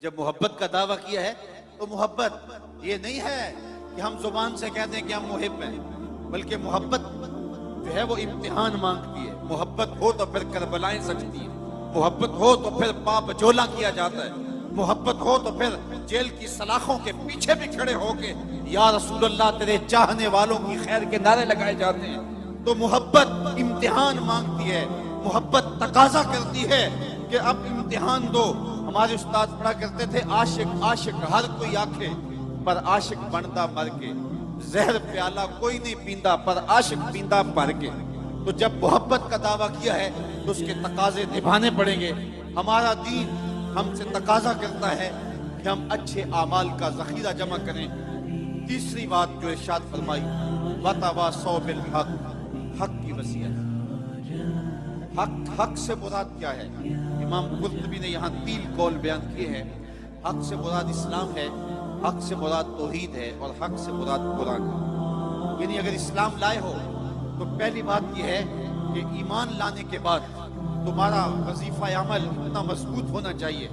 جب محبت کا دعویٰ کیا ہے تو محبت یہ نہیں ہے کہ ہم زبان سے کہتے ہیں کہ ہم محب ہیں، بلکہ محبت جو ہے وہ امتحان مانگتی ہے۔ محبت ہو تو پھر کربلائیں سجتی ہیں، محبت ہو تو پھر پاپ جولا کیا جاتا ہے، محبت ہو تو پھر جیل کی سلاخوں کے پیچھے بھی کھڑے ہو کے یا رسول اللہ تیرے چاہنے والوں کی خیر کے نعرے لگائے جاتے ہیں۔ تو محبت امتحان مانگتی ہے، محبت تقاضا کرتی ہے کہ اب امتحان دو۔ ہمارے استاد پڑھا کرتے تھے عاشق عاشق ہر کوئی آکھے پر عاشق بنتا مر کے، زہر پیالہ کوئی نہیں پیندا پر عاشق پیندا بھر کے۔ تو جب محبت کا دعویٰ کیا ہے تو اس کے تقاضے نبھانے پڑیں گے۔ ہمارا دین ہم سے تقاضا کرتا ہے کہ ہم اچھے اعمال کا ذخیرہ جمع کریں۔ تیسری بات جو ارشاد فرمائی وَتَوَاصَوْا بِالْحَقِّ، حق کی وصیت۔ حق سے مراد کیا ہے؟ امام قرطبی نے یہاں 3 قول بیان کیے ہیں۔ حق سے مراد اسلام ہے، حق سے مراد توحید ہے، اور حق سے مراد قرآن ہے۔ یعنی اگر اسلام لائے ہو تو پہلی بات یہ ہے کہ ایمان لانے کے بعد تمہارا وظیفہ عمل اتنا مضبوط ہونا چاہیے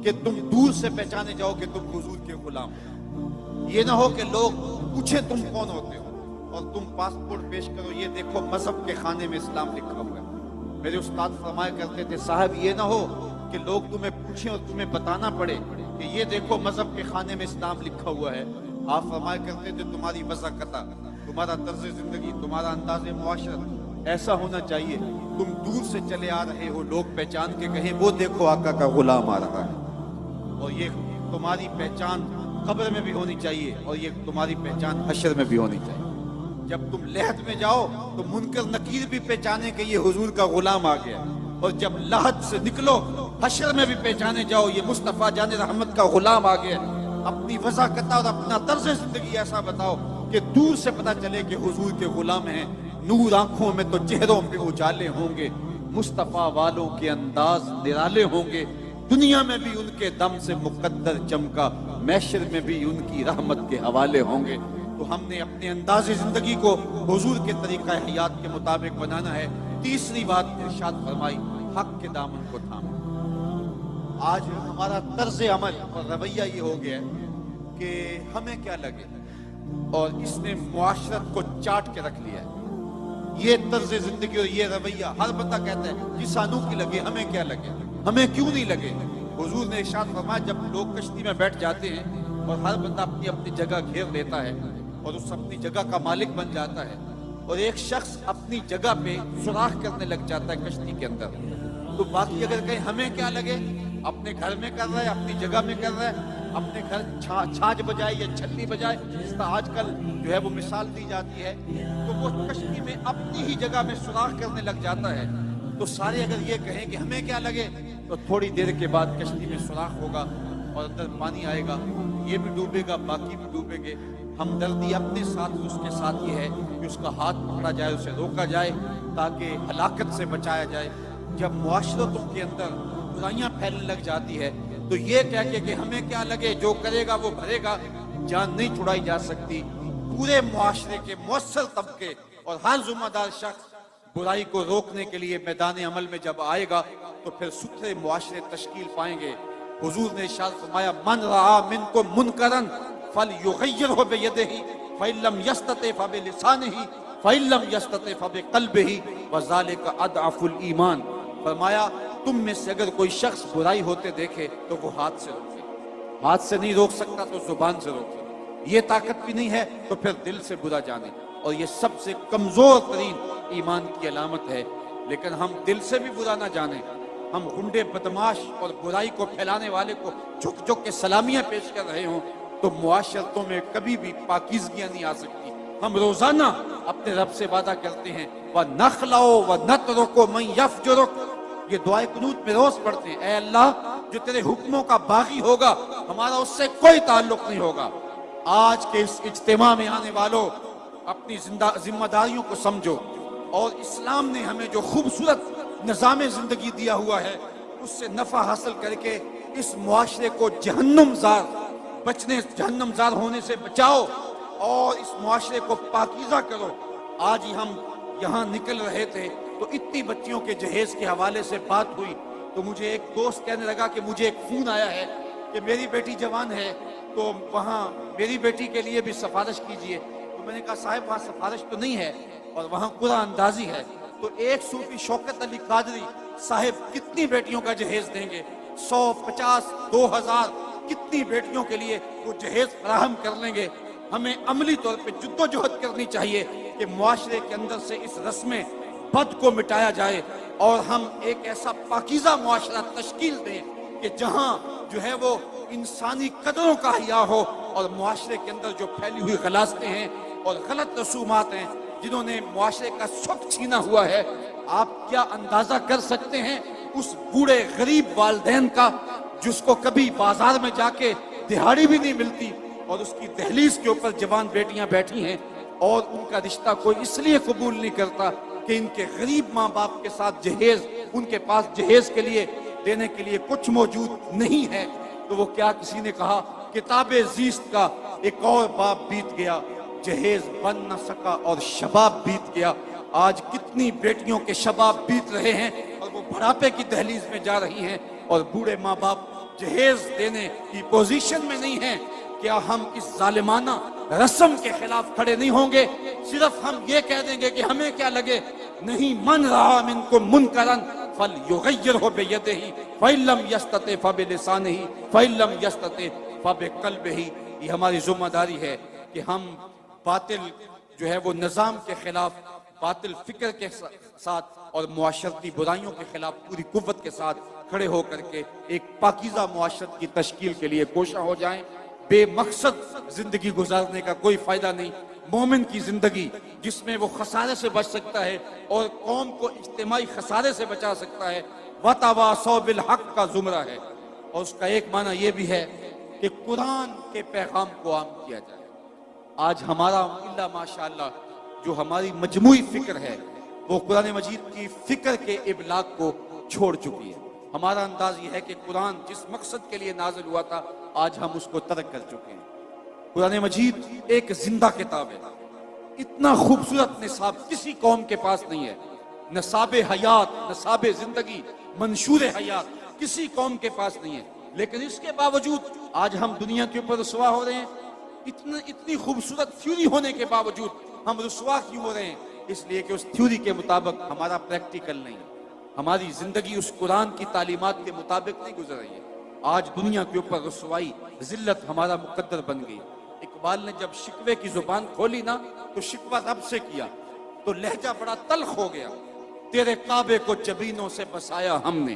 کہ تم دور سے پہچانے جاؤ کہ تم حضور کے غلام ہو۔ یہ نہ ہو کہ لوگ پوچھیں تم کون ہوتے ہو اور تم پاسپورٹ پیش کرو یہ دیکھو مذہب کے خانے میں اسلام لکھا ہوا ہے۔ میرے استاد فرمایا کرتے تھے صاحب یہ نہ ہو کہ لوگ تمہیں پوچھیں اور تمہیں بتانا پڑے کہ یہ دیکھو مذہب کے خانے میں اسلام لکھا ہوا ہے۔ آپ فرمایا کرتے تھے تمہاری وضاقت، تمہارا طرز زندگی، تمہارا انداز معاشرت ایسا ہونا چاہیے تم دور سے چلے آ رہے ہو لوگ پہچان کے کہیں وہ دیکھو آقا کا غلام آ رہا ہے۔ اور یہ تمہاری پہچان قبر میں بھی ہونی چاہیے اور یہ تمہاری پہچان حشر میں بھی ہونی چاہیے۔ جب تم لحد میں جاؤ تو منکر نکیر بھی پہچانے کہ یہ حضور کا غلام آ گیا، اور جب لحد سے نکلو حشر میں بھی پہچانے جاؤ یہ مصطفیٰ جان رحمت کا غلام آ گیا۔ اپنی وضاقت اور اپنا طرز زندگی ایسا بتاؤ کہ دور سے پتہ چلے کہ حضور کے غلام ہیں۔ نور آنکھوں میں تو چہروں پہ اجالے ہوں گے، مصطفیٰ والوں کے انداز نرالے ہوں گے۔ دنیا میں بھی ان کے دم سے مقدر چمکا، محشر میں بھی ان کی رحمت کے حوالے ہوں گے۔ تو ہم نے اپنے انداز زندگی کو حضور کے طریقہ حیات کے مطابق بنانا ہے۔ تیسری بات ارشاد فرمائی حق کے دامن کو تھامو۔ آج ہمارا طرز عمل اور رویہ یہ ہو گیا ہے کہ ہمیں کیا لگے، اور اس نے معاشرت کو چاٹ کے رکھ لیا ہے۔ یہ طرز زندگی اور یہ رویہ ہر بندہ کہتا ہے کہ سانو کی لگے، ہمیں کیا لگے، ہمیں کیوں نہیں لگے۔ حضور نے ارشاد فرمایا جب لوگ کشتی میں بیٹھ جاتے ہیں اور ہر بندہ اپنی اپنی جگہ گھیر لیتا ہے اور اس اپنی جگہ کا مالک بن جاتا ہے، اور ایک شخص اپنی جگہ پہ سوراخ کرنے لگ جاتا ہے کشتی کے اندر، تو باقی اگر کہیں ہمیں کیا لگے، اپنے گھر میں کر رہا ہے، اپنی جگہ میں کر رہا ہے، اپنے گھر چھاج بجائے یا چھلی بجائے، جس طرح آج کل جو ہے وہ مثال دی جاتی ہے، تو وہ کشتی میں اپنی ہی جگہ میں سوراخ کرنے لگ جاتا ہے۔ تو سارے اگر یہ کہیں کہ ہمیں کیا لگے تو تھوڑی دیر کے بعد کشتی میں سوراخ ہوگا اور اندر پانی آئے گا، یہ بھی ڈوبے گا، باقی بھی ڈوبیں گے۔ ہمدردی اپنے ساتھ اس کے ساتھ یہ ہے کہ اس کا ہاتھ پکڑا جائے، اسے روکا جائے تاکہ ہلاکت سے بچایا جائے۔ جب معاشرتوں کے اندر برائیاں پھیلنے لگ جاتی ہے تو یہ کہہ کے کہ ہمیں کیا لگے، جو کرے گا وہ بھرے گا، جان نہیں چھڑائی جا سکتی۔ پورے معاشرے کے مؤثر طبقے اور ہر ذمہ دار شخص برائی کو روکنے کے لیے میدان عمل میں جب آئے گا تو پھر ستھرے معاشرے تشکیل پائیں گے۔ حضور نے ارشاد فرمایا من رعا منکم منکرا فلیغیرہ بیدہ فإن لم یستطع فبلسانہ فإن لم یستطع فبقلبہ وذلک اضعف الایمان۔ فرمایا تم میں سے اگر کوئی شخص برائی ہوتے دیکھے تو وہ ہاتھ سے روکے، ہاتھ سے نہیں روک سکتا تو زبان سے روکے، یہ طاقت بھی نہیں ہے تو پھر دل سے برا جانے، اور یہ سب سے کمزور ترین ایمان کی علامت ہے۔ لیکن ہم دل سے بھی برا نہ جانیں، ہم غنڈے بدماش اور برائی کو پھیلانے والے کو جھک جھک کے سلامیاں پیش کر رہے ہوں تو معاشرتوں میں کبھی بھی پاکیزگیاں نہیں آ سکتی۔ ہم روزانہ اپنے رب سے وعدہ کرتے ہیں وَنَخْلَعُ وَنَتْرُكُ مَنْ يَفْجُرُكُ، یہ دعائے قنوت میں روز پڑھتے ہیں، اے اللہ جو تیرے حکموں کا باغی ہوگا ہمارا اس سے کوئی تعلق نہیں ہوگا۔ آج کے اس اجتماع میں آنے والوں اپنی ذمہ داریوں کو سمجھو، اور اسلام نے ہمیں جو خوبصورت نظام زندگی دیا ہوا ہے اس سے نفع حاصل کر کے اس معاشرے کو جہنم زار ہونے سے بچاؤ اور اس معاشرے کو پاکیزہ کرو۔ آج ہی ہم یہاں نکل رہے تھے تو اتنی بچیوں کے جہیز کے حوالے سے بات ہوئی تو مجھے ایک دوست کہنے لگا کہ مجھے ایک فون آیا ہے کہ میری بیٹی جوان ہے تو وہاں میری بیٹی کے لیے بھی سفارش کیجئے. تو میں نے کہا صاحب وہاں سفارش تو نہیں ہے اور وہاں قرآن اندازی ہے. تو ایک صوفی شوکت علی قادری صاحب کتنی بیٹیوں کا جہیز دیں گے؟ 100، 50، 2000 کتنی بیٹیوں کے لیے وہ جہیز فراہم کر لیں گے؟ ہمیں عملی طور پہ جدوجہد کرنی چاہیے کہ معاشرے کے اندر سے اس رسم بد کو مٹایا جائے اور ہم ایک ایسا پاکیزہ معاشرہ تشکیل دیں کہ جہاں جو ہے وہ انسانی قدروں کا حیا ہو، اور معاشرے کے اندر جو پھیلی ہوئی غلاظتیں ہیں اور غلط رسومات ہیں جنہوں نے معاشرے کا سکھ چھینا ہوا ہے. آپ کیا اندازہ کر سکتے ہیں اس بوڑھے غریب والدین کا جس کو کبھی بازار میں جا کے دہاڑی بھی نہیں ملتی اور اس کی دہلیز کے اوپر جوان بیٹیاں بیٹھی ہیں اور ان کا رشتہ کوئی اس لیے قبول نہیں کرتا کہ ان کے غریب ماں باپ کے ساتھ جہیز، ان کے پاس جہیز کے لیے دینے کے لیے کچھ موجود نہیں ہے. تو وہ کیا کسی نے کہا کتاب زیست کا ایک اور باب بیت گیا، جہیز بن نہ سکا اور شباب بیت گیا. آج کتنی بیٹیوں کے شباب بیت رہے ہیں اور وہ بڑھاپے کی دہلیز میں جا رہی ہیں اور بوڑھے ماں باپ جہیز دینے کی پوزیشن میں نہیں ہیں. کیا ہم اس ظالمانہ رسم کے خلاف کھڑے نہیں ہوں گے؟ صرف ہم یہ کہہ دیں گے کہ ہمیں کیا لگے؟ نہیں، من رہا منکم منکرا فلیغیرہ بیدہ فإن لم یستطع فبلسانہ فإن لم یستطع فبقلبہ. یہ ہماری ذمہ داری ہے کہ ہم باطل جو ہے وہ نظام کے خلاف، باطل فکر کے ساتھ اور معاشرتی برائیوں کے خلاف پوری قوت کے ساتھ کھڑے ہو کر کے ایک پاکیزہ معاشرت کی تشکیل کے لیے کوشاں ہو جائیں. بے مقصد زندگی گزارنے کا کوئی فائدہ نہیں. مومن کی زندگی جس میں وہ خسارے سے بچ سکتا ہے اور قوم کو اجتماعی خسارے سے بچا سکتا ہے، وَتَوَاصَوْا بِالْحَقِّ کا زمرہ ہے. اور اس کا ایک معنی یہ بھی ہے کہ قرآن کے پیغام کو عام کیا جائے. آج ہمارا اللہ ماشاءاللہ جو ہماری مجموعی فکر ہے وہ قرآن مجید کی فکر کے ابلاغ کو چھوڑ چکی ہے. ہمارا انداز یہ ہے کہ قرآن جس مقصد کے لیے نازل ہوا تھا آج ہم اس کو ترک کر چکے ہیں. قرآن مجید ایک زندہ کتاب ہے. اتنا خوبصورت نصاب کسی قوم کے پاس نہیں ہے. نصاب حیات، نصاب زندگی، منشور حیات کسی قوم کے پاس نہیں ہے. لیکن اس کے باوجود آج ہم دنیا کے اوپر رسوا ہو رہے ہیں. اتنی خوبصورت تھیوری ہونے کے باوجود ہم رسوا کیوں ہو رہے ہیں؟ اس لیے کہ اس تھیوری کے مطابق ہمارا پریکٹیکل نہیں ہے. ہماری زندگی اس قرآن کی تعلیمات کے مطابق نہیں گزر رہی ہے. آج دنیا کے اوپر رسوائی، ذلت ہمارا مقدر بن گئی. اقبال نے جب شکوے کی زبان کھولی نا تو شکوہ رب سے کیا تو لہجہ بڑا تلخ ہو گیا. تیرے کعبے کو جبینوں سے بسایا ہم نے،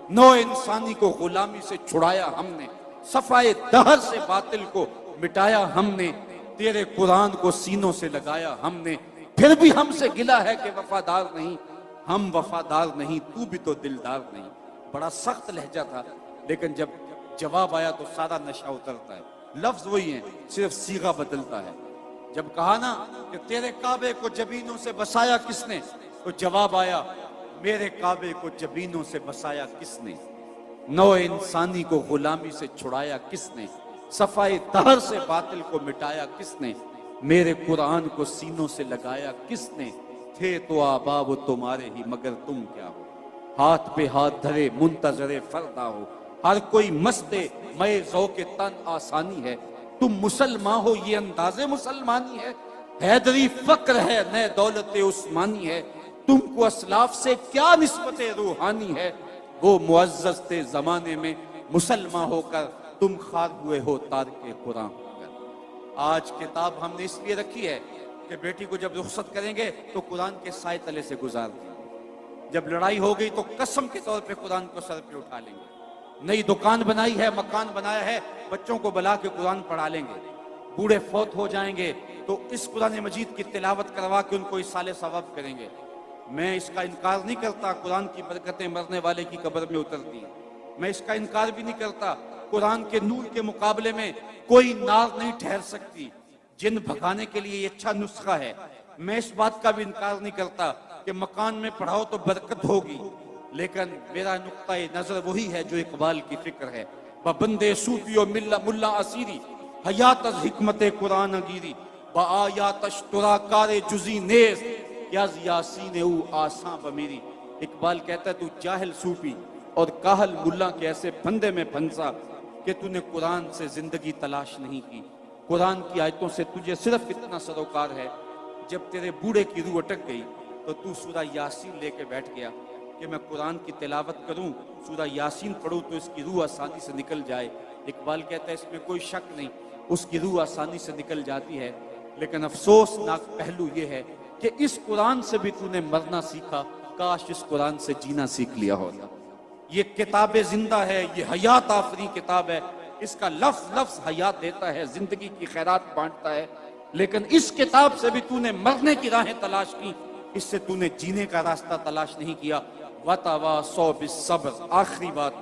نو انسانی کو غلامی سے چھڑایا ہم نے، صفائے دہر سے باطل کو مٹایا ہم نے، تیرے قرآن کو سینوں سے لگایا ہم نے. پھر بھی ہم سے گلا ہے کہ وفادار نہیں. ہم وفادار نہیں، تو بھی تو دلدار نہیں. بڑا سخت لہجہ تھا لیکن جب جواب آیا تو سارا نشہ اترتا ہے. لفظ وہی ہیں، صرف صیغہ بدلتا ہے. جب کہا نا کہ تیرے کعبے کو جبینوں سے بسایا کس نے، تو جواب آیا میرے کعبے کو جبینوں سے بسایا کس نے، نو انسانی کو غلامی سے چھڑایا کس نے، صفائے دہر سے باطل کو مٹایا کس نے، میرے قرآن کو سینوں سے لگایا کس نے. تھے تو آبا وہ تمہارے ہی مگر تم کیا ہو، ہاتھ پہ ہاتھ دھرے منتظر فردا ہو، ہر کوئی مستے میں ذوق تن آسانی ہے، تم مسلمان ہو یہ انداز مسلمانی ہے، حیدری فقر ہے نئے دولت عثمانی ہے، تم کو اسلاف سے کیا نسبت روحانی ہے، وہ معزز تھے زمانے میں مسلمان ہو کر، تم خار ہوئے ہو تارک قرآن ہو کر. آج کتاب ہم نے اس لیے رکھی ہے کہ بیٹی کو جب رخصت کریں گے تو قرآن کے سائے تلے سے گزار دیں گے. جب لڑائی ہو گئی تو قسم کے طور پہ قرآن کو سر پہ اٹھا لیں گے. نئی دکان بنائی ہے، مکان بنایا ہے، بچوں کو بلا کے قرآن پڑھا لیں گے. بوڑھے فوت ہو جائیں گے تو اس قرآن مجید کی تلاوت کروا کے ان کو اصالِ ثواب کریں گے. میں اس کا انکار نہیں کرتا قرآن کی برکتیں مرنے والے کی قبر میں اترتی ہیں. میں اس کا انکار بھی نہیں کرتا قرآن کے نور کے مقابلے میں کوئی نار نہیں ٹھہر سکتی. جن بھگانے کے لیے یہ اچھا نسخہ ہے. میں اس بات کا بھی انکار نہیں کرتا کہ مکان میں پڑھاؤ تو برکت ہوگی، لیکن میرا نقطہ نظر وہی ہے جو اقبال کی فکر ہے. بندے صوفی و ملا اسیری حیات از حکمت قرآن گیری، با آیات اشترا کار جزی نیز یز یاسین او آساں بمیری. اقبال کہتا ہے تو جاہل صوفی اور کاہل ملا کے ایسے پھندے میں پھنسا کہ تو نے قرآن سے زندگی تلاش نہیں کی. قرآن کی آیتوں سے تجھے صرف اتنا سروکار ہے. جب تیرے بوڑھے کی روح اٹک گئی تو تو سورہ یاسین لے کے بیٹھ گیا کہ میں قرآن کی تلاوت کروں, سورہ یاسین پڑھوں تو اس کی روح آسانی سے نکل جائے. اقبال کہتا ہے اس میں کوئی شک نہیں, اس کی روح آسانی سے نکل جاتی ہے. لیکن افسوسناک پہلو یہ ہے کہ اس قرآن سے بھی تو نے مرنا سیکھا, کاش اس قرآن سے جینا سیکھ لیا ہوتا. یہ کتاب زندہ ہے, یہ حیات آفری کتاب ہے, اس کا لفظ لفظ حیات دیتا ہے, زندگی کی خیرات بانٹتا ہے. لیکن اس کتاب سے بھی تو نے مرنے کی راہیں تلاش کی, اس سے تو نے جینے کا راستہ تلاش نہیں کیا. وَتَوَاصَوْا بِالصَّبْرِ, آخری بات